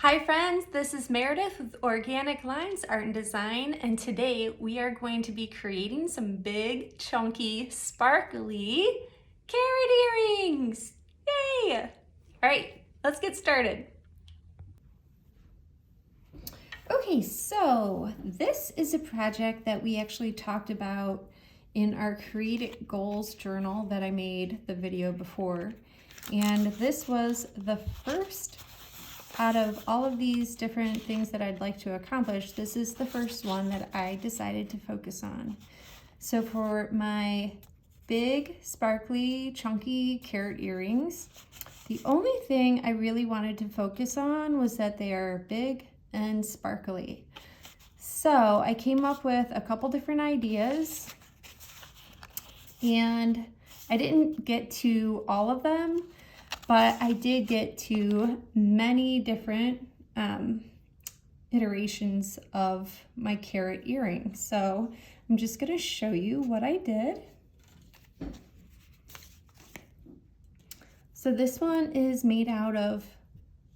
Hi friends, this is Meredith with Organic Lines Art and Design, and today we are going to be creating some big, chunky, sparkly carrot earrings. Yay! All right, let's get started. Okay, so this is a project that we actually talked about in our Create It Goals journal that I made the video before. And this was the first out of all of these different things that I'd like to accomplish. This is the first one that I decided to focus on. So for my big, sparkly, chunky carrot earrings, the only thing I really wanted to focus on was that they are big and sparkly. So I came up with a couple different ideas, and I didn't get to all of them, but I did get to many different iterations of my carrot earring. So I'm just going to show you what I did. So this one is made out of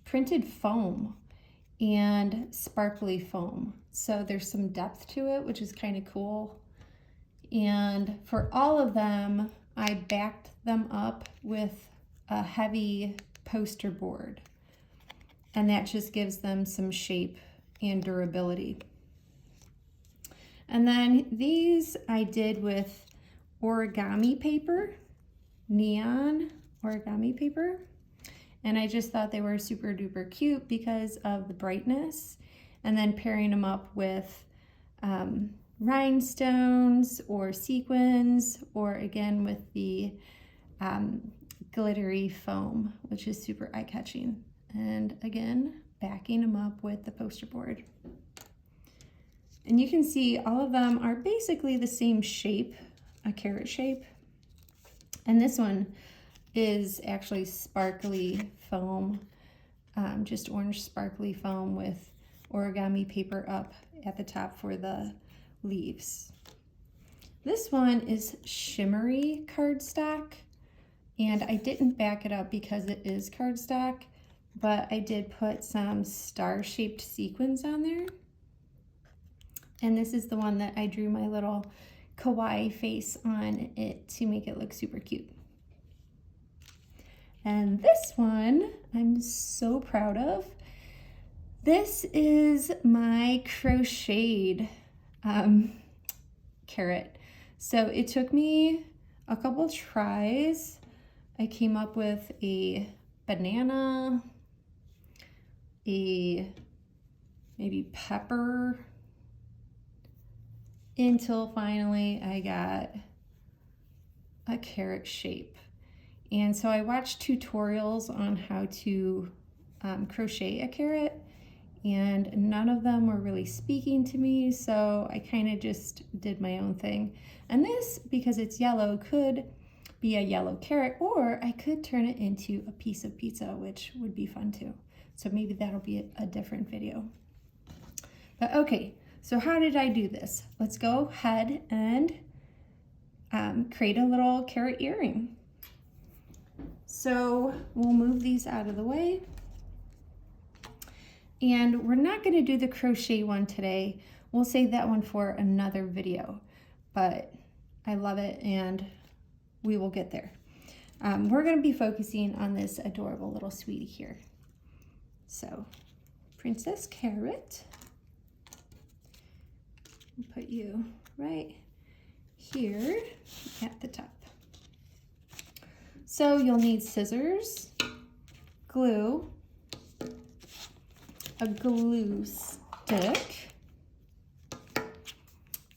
printed foam and sparkly foam. So there's some depth to it, which is kind of cool. And for all of them, I backed them up with a heavy poster board, and that just gives them some shape and durability. And then these I did with origami paper, neon origami paper, and I just thought they were super duper cute because of the brightness, and then pairing them up with rhinestones or sequins, or again with the glittery foam, which is super eye-catching. And again, backing them up with the poster board. And you can see all of them are basically the same shape, a carrot shape. And this one is actually sparkly foam, just orange sparkly foam with origami paper up at the top for the leaves. This one is shimmery cardstock, and I didn't back it up because it is cardstock, but I did put some star-shaped sequins on there. And this is the one that I drew my little kawaii face on it to make it look super cute. And this one I'm so proud of. This is my crocheted carrot. So it took me a couple tries. I came up with a banana, maybe pepper, until finally I got a carrot shape. And so I watched tutorials on how to crochet a carrot, and none of them were really speaking to me, so I kind of just did my own thing. And this, because it's yellow, could be a yellow carrot, or I could turn it into a piece of pizza, which would be fun too. So maybe that'll be a different video. But okay, so how did I do this? Let's go ahead and create a little carrot earring. So we'll move these out of the way. And we're not going to do the crochet one today. We'll save that one for another video, but I love it and we will get there. We're going to be focusing on this adorable little sweetie here. So, Princess Carrot, I'll put you right here at the top. So you'll need scissors, glue, a glue stick,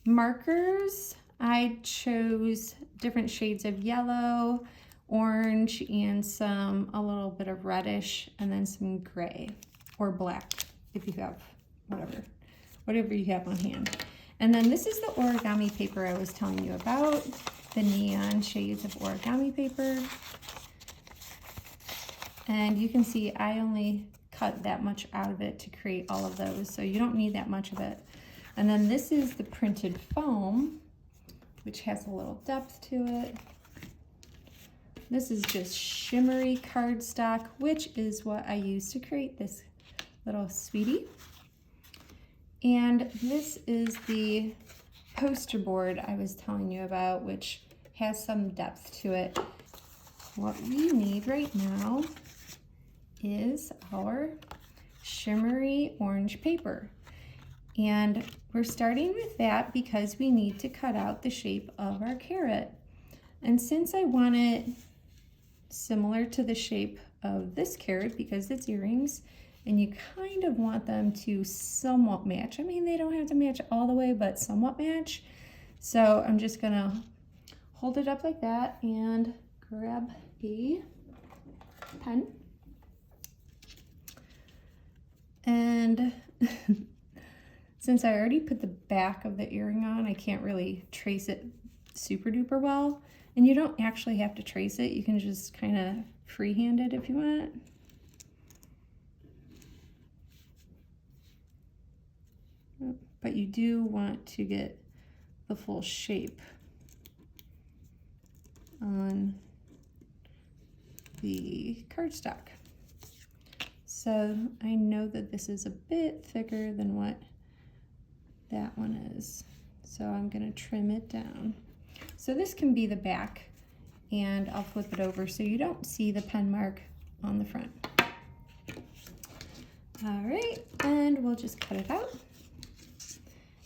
markers. I chose different shades of yellow, orange, and a little bit of reddish, and then some gray or black if you have whatever you have on hand. And then this is the origami paper I was telling you about, the neon shades of origami paper. And you can see I only cut that much out of it to create all of those, so you don't need that much of it. And then this is the printed foam, which has a little depth to it. This is just shimmery cardstock, which is what I use to create this little sweetie. And this is the poster board I was telling you about, which has some depth to it. What we need right now is our shimmery orange paper. And we're starting with that because we need to cut out the shape of our carrot. And since I want it similar to the shape of this carrot because it's earrings, and you kind of want them to somewhat match. I mean, they don't have to match all the way, but somewhat match. So I'm just gonna hold it up like that and grab a pen. And since I already put the back of the earring on, I can't really trace it super duper well. And you don't actually have to trace it. You can just kind of freehand it if you want. But you do want to get the full shape on the cardstock. So I know that this is a bit thicker than what that one is. So I'm gonna trim it down. So this can be the back, and I'll flip it over so you don't see the pen mark on the front. All right, and we'll just cut it out.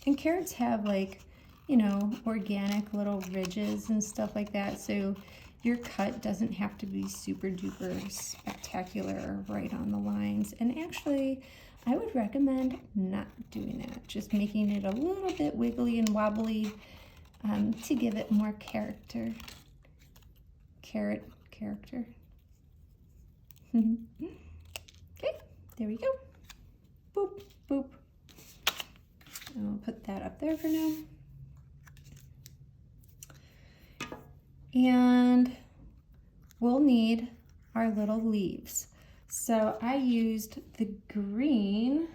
And carrots have, like, you know, organic little ridges and stuff like that, so your cut doesn't have to be super duper spectacular or right on the lines. And actually, I would recommend not doing that, just making it a little bit wiggly and wobbly to give it more character. Carrot character. Okay, there we go. Boop, boop. And we'll put that up there for now. And we'll need our little leaves. So I used the green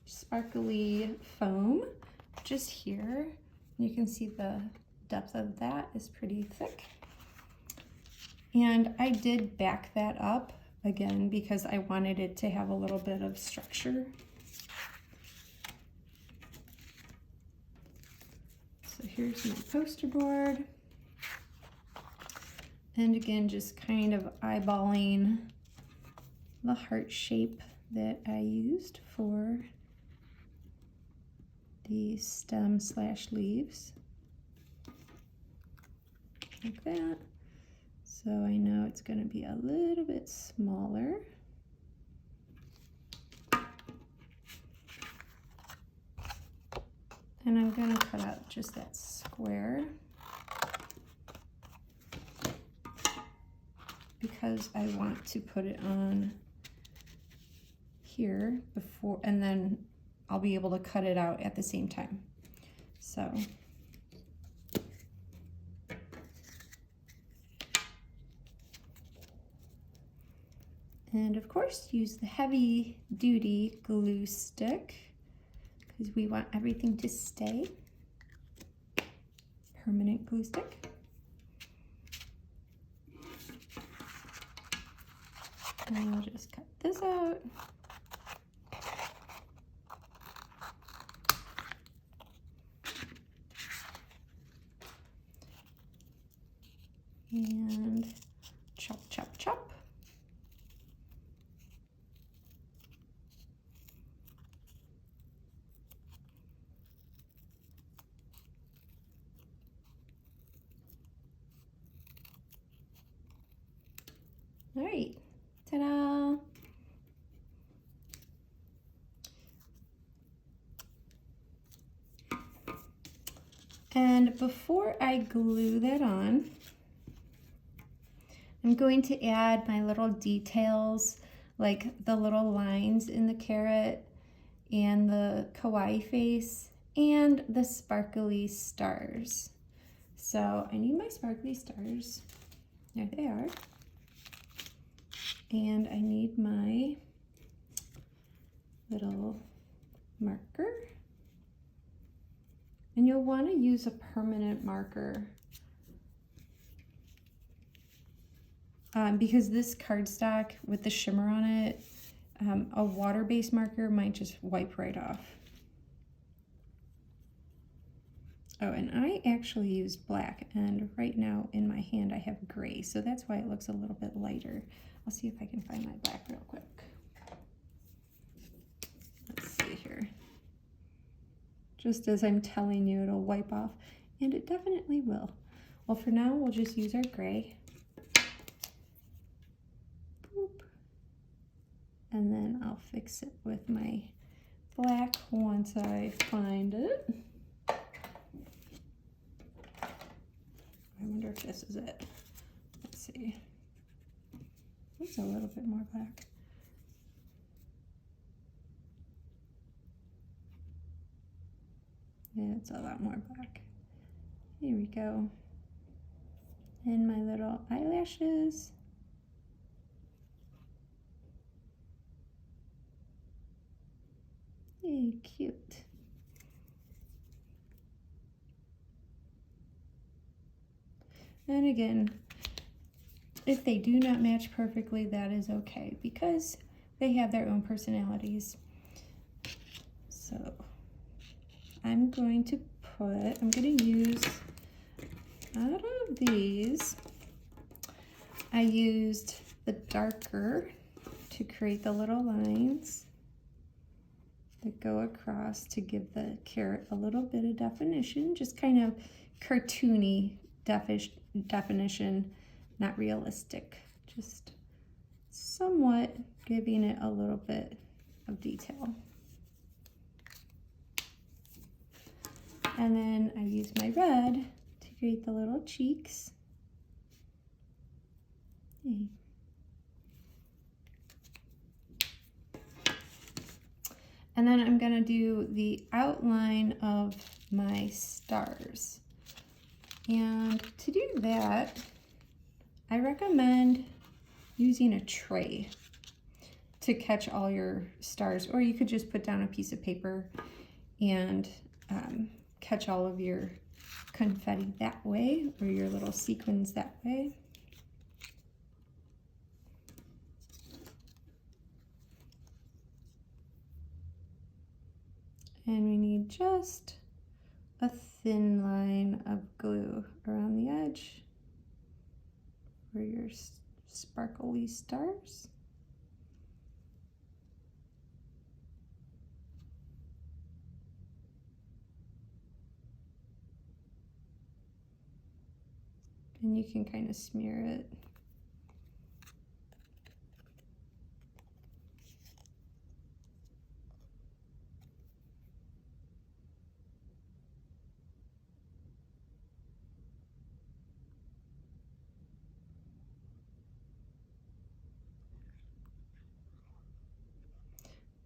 sparkly foam just here. You can see the depth of that is pretty thick. And I did back that up again because I wanted it to have a little bit of structure. So here's my poster board. And again, just kind of eyeballing the heart shape that I used for the stem slash leaves. Like that. So I know it's going to be a little bit smaller. And I'm going to cut out just that square because I want to put it on here before, and then I'll be able to cut it out at the same time. So and of course use the heavy duty glue stick because we want everything to stay. Permanent glue stick. And I'll just cut this out. And chop, chop, chop. All right, ta-da! And before I glue that on, I'm going to add my little details, like the little lines in the carrot and the kawaii face and the sparkly stars. So I need my sparkly stars. There they are. And I need my little marker. And you'll want to use a permanent marker because this cardstock with the shimmer on it A water-based marker might just wipe right off. Oh, and I actually used black, and right now in my hand I have gray, so that's why it looks a little bit lighter. I'll see if I can find my black real quick. Let's see here. Just as I'm telling you, it'll wipe off, and it definitely will. Well, for now, we'll just use our gray. Boop. And then I'll fix it with my black once I find it. I wonder if this is it. Let's see. It's a little bit more black. Yeah, it's a lot more black. Here we go. And my little eyelashes. Hey, cute. And again, if they do not match perfectly, that is okay because they have their own personalities. So I'm going to use, out of these, I used the darker to create the little lines that go across to give the carrot a little bit of definition, just kind of cartoony definition, not realistic, just somewhat giving it a little bit of detail. And then I use my red to create the little cheeks. Yay. And then I'm gonna do the outline of my stars. And to do that, I recommend using a tray to catch all your stars, or you could just put down a piece of paper and catch all of your confetti that way, or your little sequins that way. And we need just a thin line of glue around the edge for your sparkly stars. And you can kind of smear it.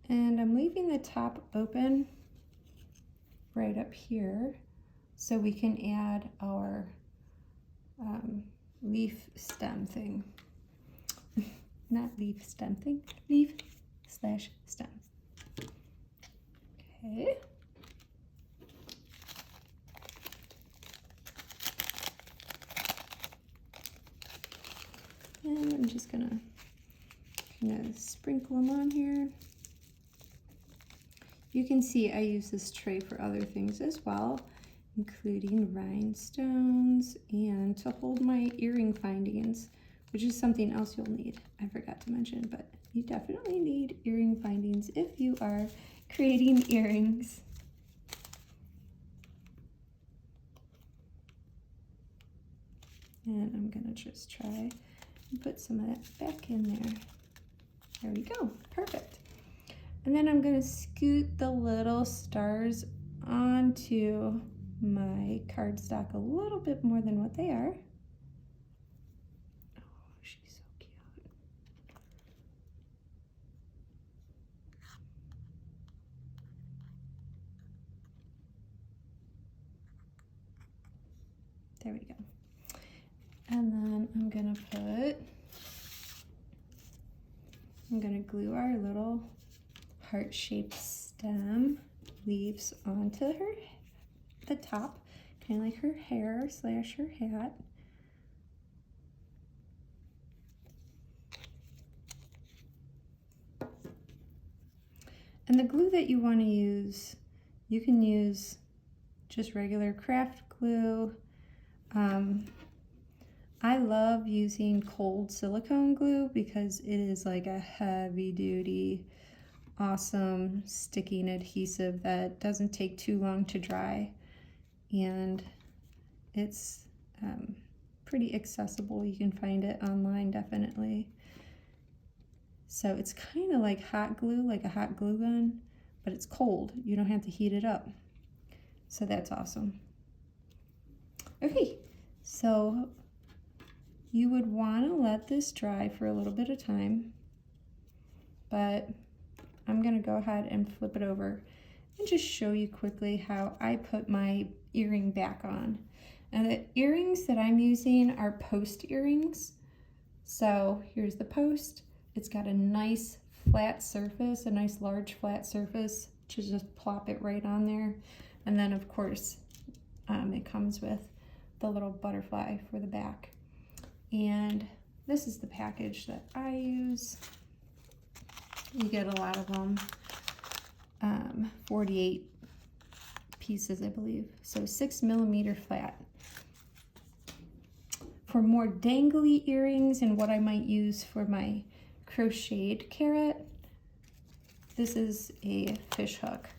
And I'm leaving the top open right up here so we can add our leaf stem thing. Not leaf stem thing, leaf/stem. Okay. And I'm just gonna kind of sprinkle them on here. You can see I use this tray for other things as well, including rhinestones and to hold my earring findings, which is something else you'll need. I forgot to mention, but you definitely need earring findings if you are creating earrings. And I'm gonna just try and put some of that back in there. There we go, perfect. And then I'm gonna scoot the little stars onto my cardstock a little bit more than what they are. Oh, she's so cute. There we go. And then I'm gonna glue our little heart-shaped stem leaves onto the top, kind of like her hair / her hat. And the glue that you want to use, you can use just regular craft glue. I love using cold silicone glue because it is like a heavy duty, awesome sticking adhesive that doesn't take too long to dry, and it's pretty accessible. You can find it online definitely. So it's kind of like hot glue, like a hot glue gun, but it's cold. You don't have to heat it up. So that's awesome. Okay, so you would want to let this dry for a little bit of time, but I'm going to go ahead and flip it over and just show you quickly how I put my earring back on. And the earrings that I'm using are post earrings. So here's the post. It's got a nice flat surface, a nice large flat surface to just plop it right on there. And then of course it comes with the little butterfly for the back. And this is the package that I use. You get a lot of them, 48 pieces, I believe. So 6mm flat. For more dangly earrings and what I might use for my crocheted carrot, this is a fish hook.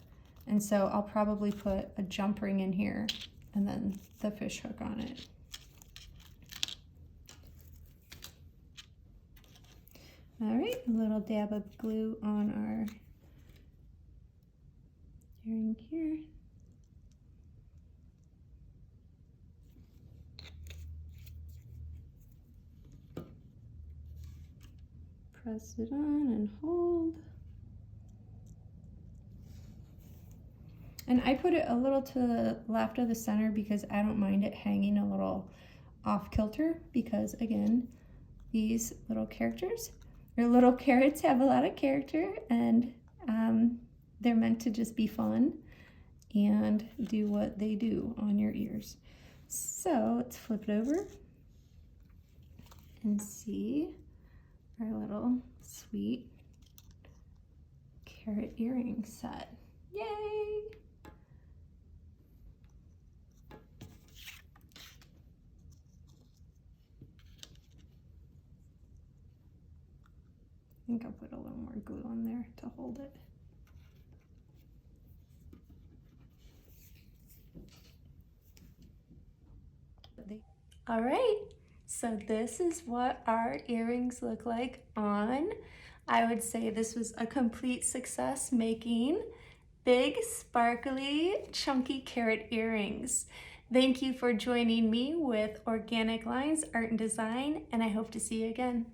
And so I'll probably put a jump ring in here and then the fish hook on it. All right, a little dab of glue on our earring here. Press it on and hold. And I put it a little to the left of the center because I don't mind it hanging a little off kilter, because again, these little characters, or little carrots, have a lot of character, and they're meant to just be fun and do what they do on your ears. So let's flip it over and see our little sweet carrot earring set. Yay! I think I'll put a little more glue on there to hold it. All right, so this is what our earrings look like on. I would say this was a complete success, making big, sparkly, chunky carrot earrings. Thank you for joining me with Organic Lines Art and Design, and I hope to see you again.